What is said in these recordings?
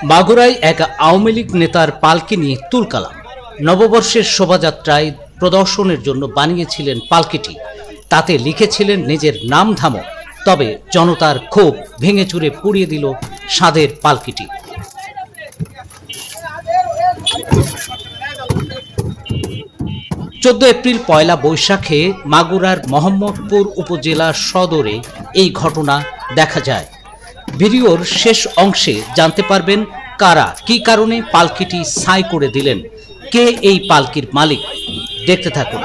মাগুরায় এক আওয়ামী লীগ নেতার পালকি নিয়ে তুলকালাম। নববর্ষের শোভাযাত্রায় প্রদর্শনের জন্য বানিয়েছিলেন পালকিটি, তাতে লিখেছিলেন নিজের নাম ধামক। তবে জনতার ক্ষোভ ভেঙে চুরে পুড়িয়ে দিল স্বাদের পালকিটি। 14 এপ্রিল পয়লা বৈশাখে মাগুরার মোহাম্মদপুর উপজেলা সদরে এই ঘটনা দেখা যায়। ভিডিওর শেষ অংশে জানতে পারবেন কারা কি কারণে পালকিটি ছাই করে দিলেন, কে এই পালকির মালিক। দেখতে থাকুন।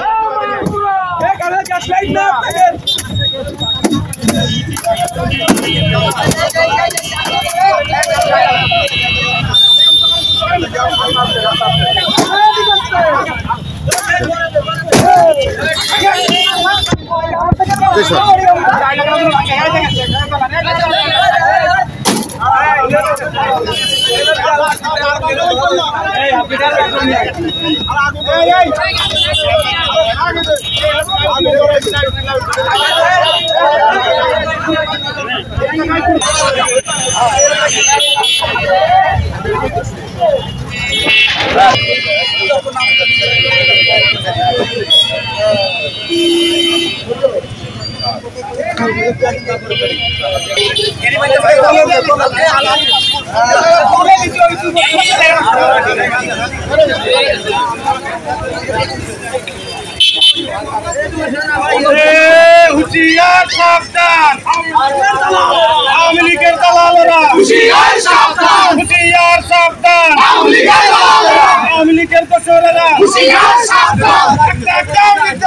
হুঁশিয়ার সাবধান, আওয়ামী লীগের দালালেরা। হুঁশিয়ার সাবধান, হুঁশিয়ার সাবধান, আওয়ামী লীগের দোসরেরা। হুঁশিয়ার সাবধান, একটা একটা আওয়ামী লীগ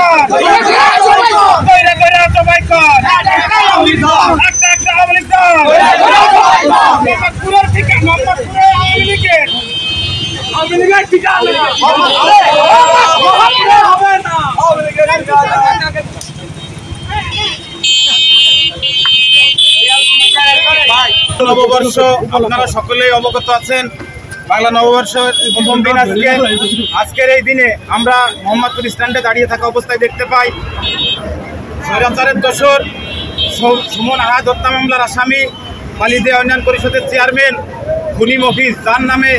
কইরা কইরা সবাই কর, একটা একটা আওয়ামী লীগ মোহাম্মদপুরের ঠিকানা, মোহাম্মদপুরের আওয়ামী লীগের ঠিকানা হবে না। নববর্ষ আপনারা সকলেই অবগত আছেন। বাংলা নববর্ষের প্রথম দিন আজকের এই দিনে আমরা মোহাম্মদপুর স্ট্যান্ডে দাঁড়িয়ে থাকা অবস্থায় দেখতে পাই স্বৈরাচারের দোসর সুমন আহাদ হত্যা মামলার আসামি, বালিদিয়া ইউনিয়ন পরিষদের চেয়ারম্যান খুনি মফিজ, যার নামে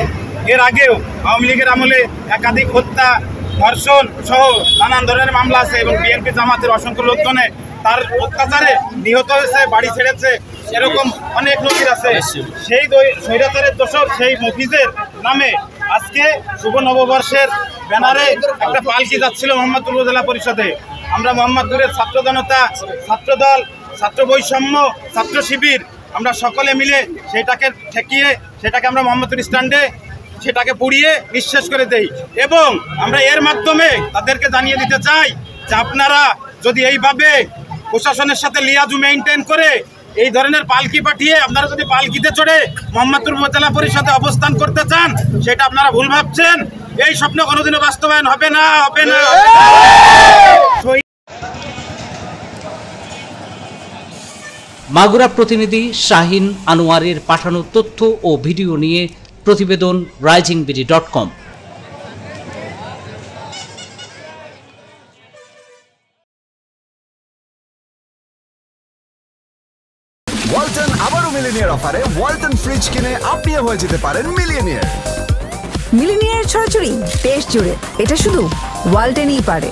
এর আগেও আওয়ামী লীগের আমলে একাধিক হত্যা, ধর্ষণ সহ নানান ধরনের মামলা আছে এবং বিএনপি জামাতের অসংখ্য লোকজনে তার অত্যাচারে নিহত হয়েছে, বাড়ি ছেড়েছে, এরকম অনেক নজির আছে। সেই স্বৈরাচারের দোসর সেই মফিজের নামে আজকে শুভ নববর্ষের ব্যানারে একটা পালকি যাচ্ছিল মোহাম্মদপুর উপজেলা পরিষদে। আমরা মোহাম্মদপুরের ছাত্র জনতা, ছাত্রদল, ছাত্র বৈষম্য, ছাত্র শিবির আমরা সকলে মিলে সেটাকে ঠেকিয়ে সেটাকে আমরা মোহাম্মদপুর স্ট্যান্ডে সেটাকে পুড়িয়ে নিঃশেষ করে দেই এবং আমরা এর মাধ্যমে তাদেরকে জানিয়ে দিতে চাই যে আপনারা যদি এইভাবে প্রশাসনের সাথে লিয়াজু মেইনটেইন করে এই ধরনের পালকি পাঠিয়ে আপনারা যদি পালকিতে চড়ে মোহাম্মদপুর উপজেলা পরিষদে অবস্থান করতে চান, সেটা আপনারা ভুল ভাবছেন। এই স্বপ্ন কোনোদিনও বাস্তবায়ন হবে না, হবে না। মাগুরা প্রতিনিধি শাহিন আনোয়ারের পাঠানো তথ্য ও ভিডিও নিয়ে প্রতিবেদন risingBD.com। ওয়ালটন আবারও মিলিনিয়ার অফারে ওয়ালটন ফ্রিজ কিনে আপনিও হয়ে যেতে পারেন মিলিয়নিয়ার। মিলিনিয়ার ছড়াছড়ি দেশ জুড়ে, এটা শুধু ওয়ালটনই পারে।